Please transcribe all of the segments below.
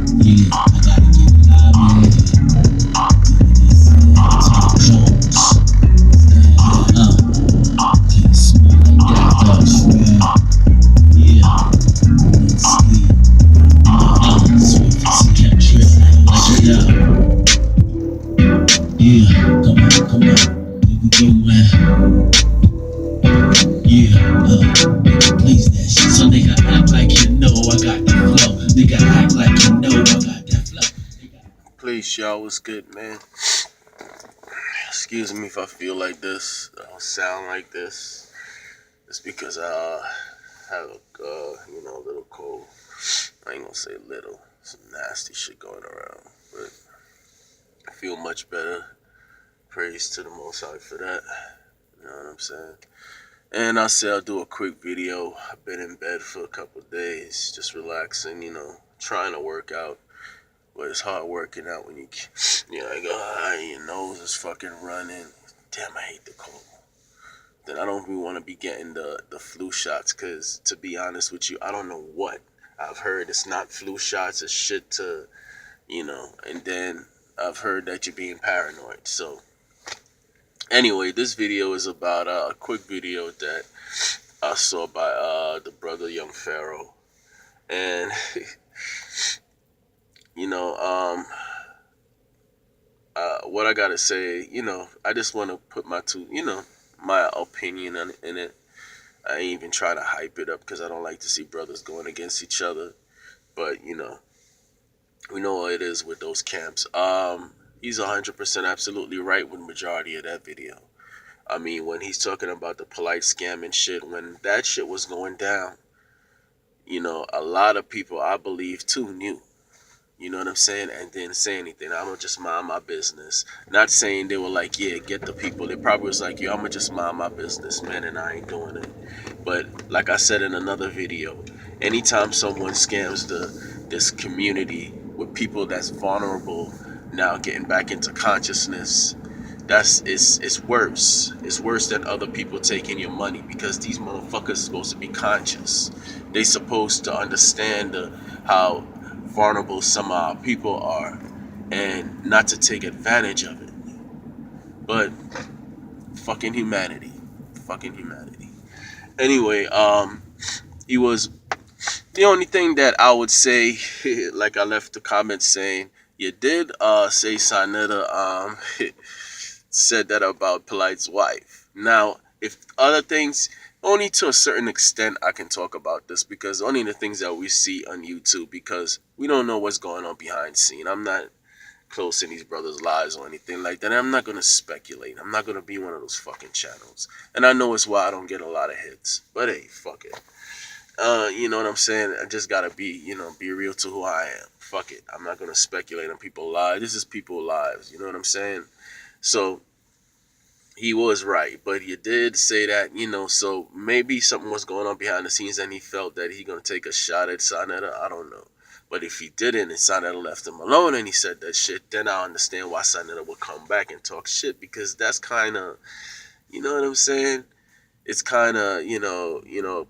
Yeah, I gotta get live in Talk Jones. Can't smell like that, dog shred. Yeah, let's see. Swift can't trip like that. Yeah, come on, here we go, man. Yeah, please that shit. So nigga act like you know I got the flow. Nigga act like you know I got that flow. Please, y'all, what's good, man? Excuse me if I feel like this. I don't sound like this. It's because I have a, little cold. I ain't gonna say little. Some nasty shit going around, but I feel much better. Praise to the Most High for that. You know what I'm saying? And I said I'll do a quick video. I've been in bed for a couple of days, just relaxing, trying to work out. But it's hard working out when you your nose is fucking running. Damn, I hate the cold. Then I don't even want to be getting the flu shots because, to be honest with you, I don't know what. I've heard it's not flu shots, it's shit and then I've heard that you're being paranoid. So, anyway, this video is about a quick video that I saw by the brother Young Pharaoh. And, you know, um, what I gotta say, I just want to put my opinion in it. I ain't even try to hype it up because I don't like to see brothers going against each other. But we know what it is with those camps. He's 100% absolutely right with majority of that video. I mean, when he's talking about the polite scam and shit, when that shit was going down, a lot of people, I believe, too, knew. You know what I'm saying? And didn't say anything. I'm gonna just mind my business. Not saying they were like, yeah, get the people. They probably was like, yo, I'm gonna just mind my business, man, and I ain't doing it. But like I said in another video, anytime someone scams this community with people that's vulnerable now getting back into consciousness, it's worse. It's worse than other people taking your money because these motherfuckers are supposed to be conscious. They supposed to understand how vulnerable some of our people are and not to take advantage of it. But fucking humanity. Fucking humanity. Anyway, he was the only thing that I would say, like I left the comments saying, you did say Sinetta said that about Polite's wife. Now, if other things, only to a certain extent I can talk about this because only the things that we see on YouTube because we don't know what's going on behind the scene. I'm not close in these brothers' lives or anything like that. I'm not going to speculate. I'm not going to be one of those fucking channels. And I know it's why I don't get a lot of hits. But hey, fuck it. You know what I'm saying? I just gotta be real to who I am. Fuck it. I'm not gonna speculate on people's lives. This is people's lives. You know what I'm saying? So he was right, but he did say that, so maybe something was going on behind the scenes and he felt that he gonna take a shot at Sonetta. I don't know. But if he didn't and Sonetta left him alone and he said that shit, then I understand why Sonetta would come back and talk shit because that's kind of, you know what I'm saying? It's kind of,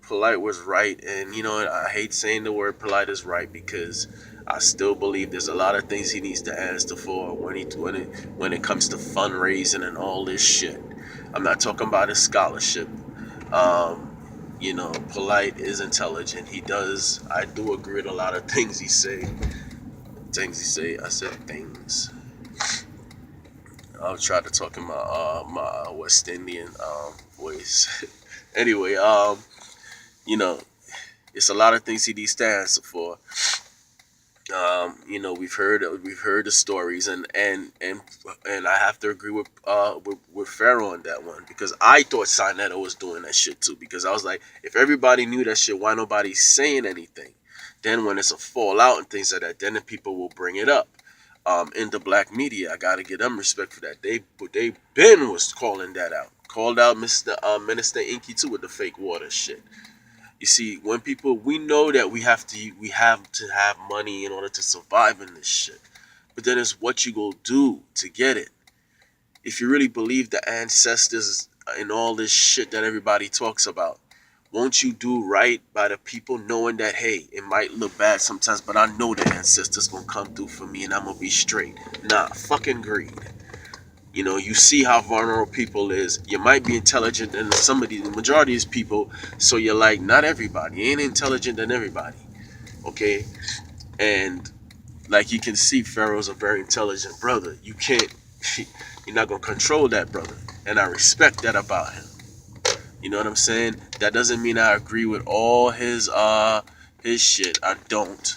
Polite was right. And, I hate saying the word Polite is right because I still believe there's a lot of things he needs to answer for when it comes to fundraising and all this shit. I'm not talking about his scholarship. Polite is intelligent. I do agree with a lot of things he say. I said things. I'll try to talk in my West Indian voice. Anyway, you know, it's a lot of things he needs to answer for. We've heard the stories, and I have to agree with Pharaoh on that one because I thought Sinetta was doing that shit too because I was like, if everybody knew that shit, why nobody saying anything? Then when it's a fallout and things like that, then the people will bring it up. In the black media, I gotta give them respect for that. They Ben was calling that out, called out Minister Inky too with the fake water shit. You see, when we know that we have to have money in order to survive in this shit. But then it's what you go do to get it. If you really believe the ancestors and all this shit that everybody talks about, Won't you do right by the people, knowing that, hey, it might look bad sometimes, but I know the ancestors gonna come through for me and I'm gonna be straight. Nah, fucking greed. You know, you see how vulnerable people is. You might be intelligent than some of these, the majority of these people. So you're like, not everybody. You ain't intelligent than everybody. Okay? And like you can see, Pharaoh's a very intelligent brother. You can't, you're not gonna control that brother. And I respect that about him. You know what I'm saying? That doesn't mean I agree with all his shit. I don't.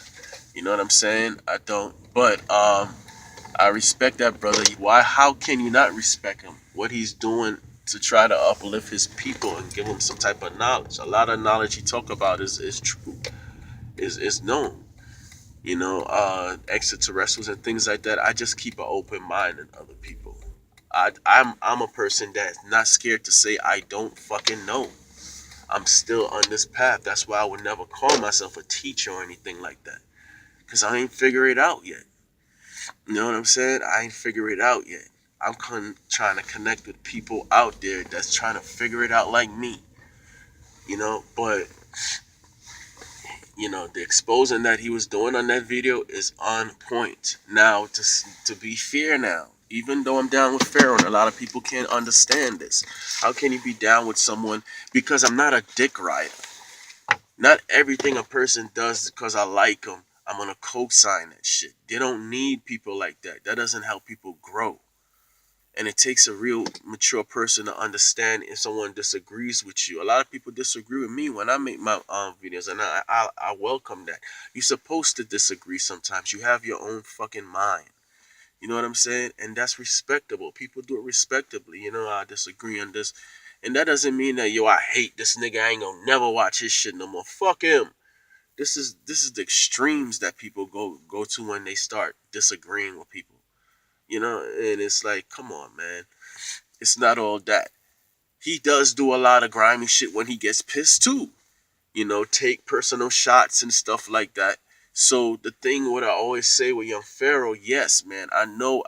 You know what I'm saying? I don't. But I respect that brother. Why? How can you not respect him? What he's doing to try to uplift his people and give them some type of knowledge. A lot of knowledge he talk about is true, is known. You know, extraterrestrials and things like that. I just keep an open mind in other people. I'm a person that's not scared to say I don't fucking know. I'm still on this path. That's why I would never call myself a teacher or anything like that. Cause I ain't figure it out yet. You know what I'm saying? I ain't figure it out yet. Trying to connect with people out there that's trying to figure it out like me. You know, but you know the exposing that he was doing on that video is on point. Now to be fair, now even though I'm down with Pharaoh, and a lot of people can't understand this. How can you be down with someone? Because I'm not a dick rider. Not everything a person does because I like them, I'm gonna co-sign that shit. They don't need people like that. That doesn't help people grow. And it takes a real mature person to understand if someone disagrees with you. A lot of people disagree with me when I make my videos, and I welcome that. You're supposed to disagree sometimes. You have your own fucking mind. You know what I'm saying? And that's respectable. People do it respectably. You know, I disagree on this. And that doesn't mean that, yo, I hate this nigga. I ain't gonna never watch his shit no more. Fuck him. This is the extremes that people go to when they start disagreeing with people. You know, and it's like, come on, man. It's not all that. He does do a lot of grimy shit when he gets pissed too. You know, take personal shots and stuff like that. So the thing what I always say with young Pharaoh, yes, man, I know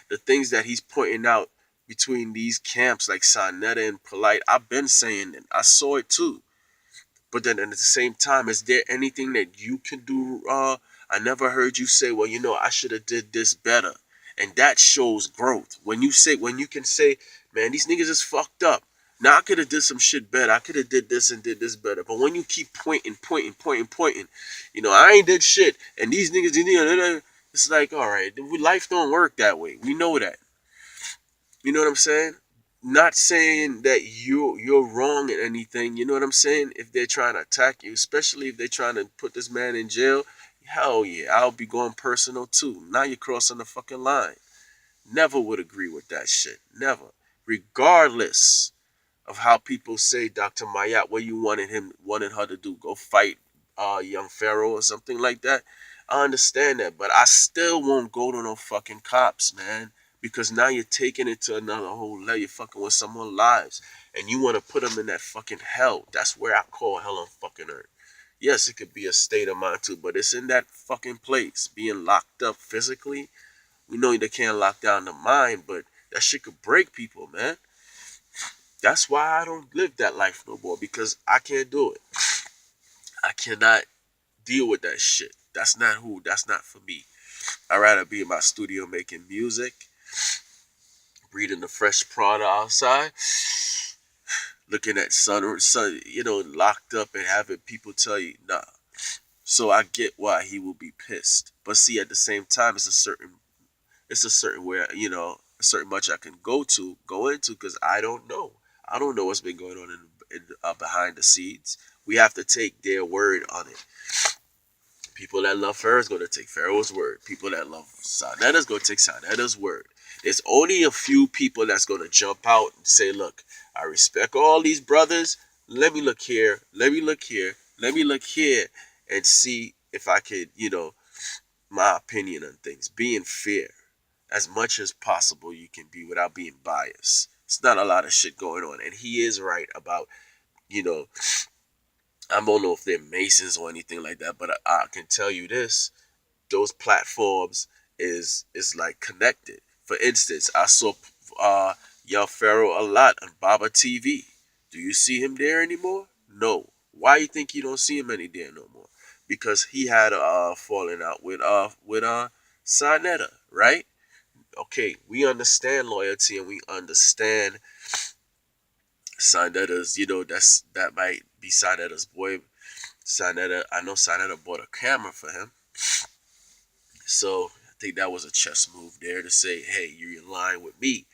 the things that he's pointing out between these camps like Sonetta and Polite, I've been saying it. I saw it too. But then at the same time, is there anything that you can do? I never heard you say, well, you know, I should have did this better. And that shows growth. When you can say, man, these niggas is fucked up. Now I could have did some shit better. I could have did this and did this better. But when you keep pointing, you know, I ain't did shit. And these niggas, it's like, all right, life don't work that way. We know that. You know what I'm saying? Not saying that you're wrong in anything. You know what I'm saying? If they're trying to attack you, especially if they're trying to put this man in jail, hell yeah, I'll be going personal too. Now you're crossing the fucking line. Never would agree with that shit. Never. Regardless of how people say Dr. Mayat, what you wanted her to do, go fight young Pharaoh or something like that. I understand that, but I still won't go to no fucking cops, man. Because now you're taking it to another whole level. You're fucking with someone's lives. And you want to put them in that fucking hell. That's where I call hell on fucking earth. Yes, it could be a state of mind too, but it's in that fucking place. Being locked up physically. We know they can't lock down the mind, but that shit could break people, man. That's why I don't live that life no more, because I can't do it. I cannot deal with that shit. That's not for me. I'd rather be in my studio making music, breathing the fresh prana outside, looking at sun, you know, locked up and having people tell you, nah. So I get why he will be pissed. But see, at the same time, it's a certain where, you know, a certain much I can go into, because I don't know. I don't know what's been going on in behind the scenes. We have to take their word on it. People that love Pharaoh is going to take Pharaoh's word. People that love Sonetta is going to take Sonetta's word. There's only a few people that's going to jump out and say, look, I respect all these brothers. Let me look here. Let me look here. Let me look here and see if I could, you know, my opinion on things. Being fair as much as possible you can be without being biased. It's not a lot of shit going on. And he is right about, you know, I don't know if they're Masons or anything like that, but I can tell you this: those platforms is like connected. For instance, I saw Young Pharaoh a lot on Baba TV. Do you see him there anymore? No. Why you think you don't see him any there no more? Because he had a falling out with Sinetta, right? Okay, we understand loyalty and we understand Sinetta's, that might be Sinetta's boy. Sinetta, I know Sinetta bought a camera for him. So I think that was a chess move there to say, hey, you're in line with me.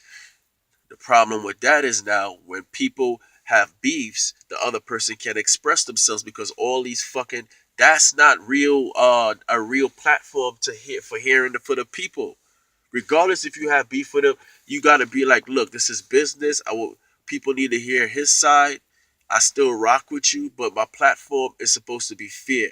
The problem with that is now when people have beefs, the other person can express themselves because all these fucking that's not real a real platform to hear for hearing for the people. Regardless if you have beef with them, you gotta be like, look, this is business. People need to hear his side. I still rock with you, but my platform is supposed to be fair.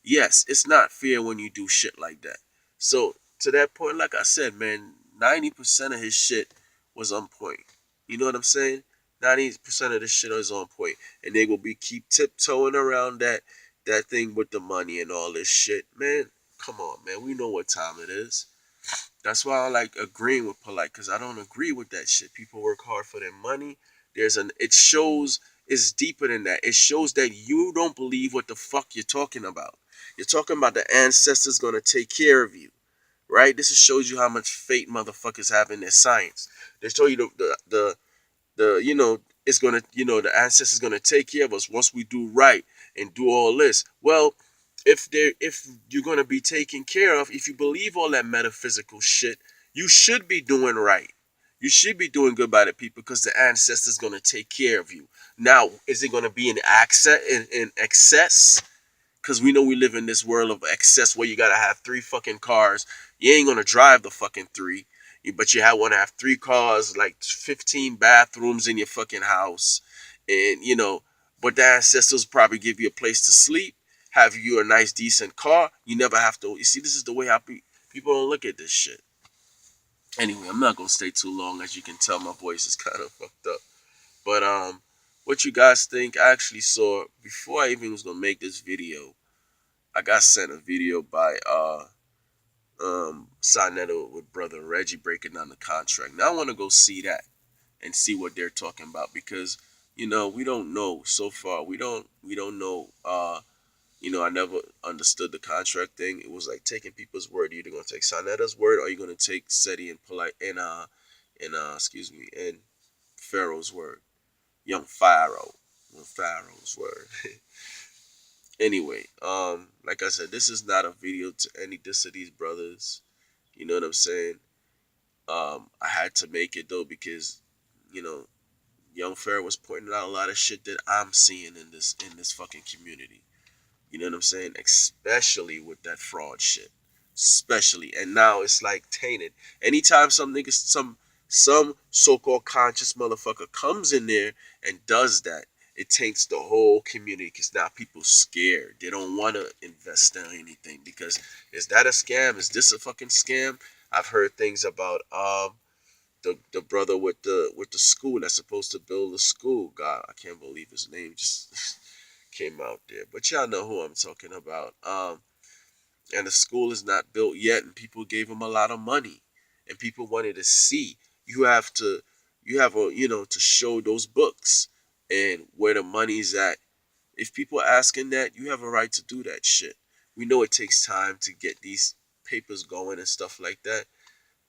Yes, it's not fair when you do shit like that. So to that point, like I said, man, 90% of his shit was on point. You know what I'm saying? 90% of this shit is on point, and they will be keep tiptoeing around that thing with the money and all this shit, man. Come on, man. We know what time it is. That's why I like agreeing with Polite, because I don't agree with that shit. People work hard for their money. It shows it's deeper than that. It shows that you don't believe what the fuck you're talking about. You're talking about the ancestors gonna take care of you, right? This just shows you how much faith motherfuckers have in their science. They show you it's gonna the ancestors gonna take care of us once we do right and do all this. Well, if you're gonna be taken care of, if you believe all that metaphysical shit, you should be doing right. You should be doing good by the people because the ancestors gonna take care of you. Now, is it gonna be in excess? Because we know we live in this world of excess where you gotta have three fucking cars. You ain't gonna drive the fucking three, but you want to have three cars, like 15 bathrooms in your fucking house, and but the ancestors probably give you a place to sleep, have you a nice decent car. You never have to. You see, this is the way people don't look at this shit. Anyway, I'm not gonna stay too long. As you can tell, my voice is kind of fucked up. But what you guys think? I actually saw before I even was gonna make this video. I got sent a video by Sarnetto with brother Reggie breaking down the contract. Now I want to go see that and see what they're talking about because we don't know so far. We don't know. I never understood the contract thing. It was like taking people's word. You're either gonna take Sarnetta's word or you're gonna take Seti and Polite and excuse me and Pharaoh's word. Young Pharaoh's word. Anyway, like I said, this is not a video to any diss of these brothers. You know what I'm saying? I had to make it though because, you know, Young Pharaoh was pointing out a lot of shit that I'm seeing in this fucking community. You know what I'm saying? Especially with that fraud shit. Especially. And now it's like tainted. Anytime some so-called conscious motherfucker comes in there and does that, it taints the whole community because now people scared. They don't want to invest in anything because is that a scam? Is this a fucking scam? I've heard things about the brother with the school that's supposed to build a school. God, I can't believe his name just came out there. But y'all know who I'm talking about. And the school is not built yet, and people gave him a lot of money, and people wanted to see. You have to, you have a, to show those books and where the money's at. If people are asking that, you have a right to do that shit. We know it takes time to get these papers going and stuff like that,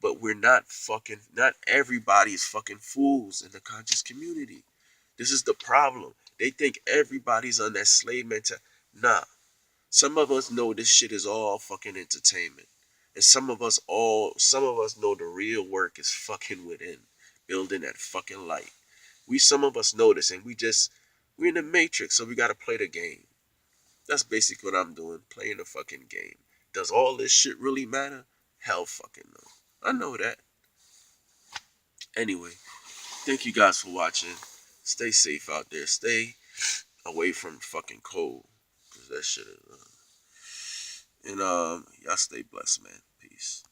but not everybody is fucking fools in the conscious community. This is the problem. They think everybody's on that slave mentality. Nah. Some of us know this shit is all fucking entertainment. And some of us know the real work is fucking within. Building that fucking light. Some of us know this and we're in the matrix, so we gotta play the game. That's basically what I'm doing, playing the fucking game. Does all this shit really matter? Hell fucking no. I know that. Anyway, thank you guys for watching. Stay safe out there. Stay away from fucking cold. Cause that shit is, and y'all stay blessed, man. Peace.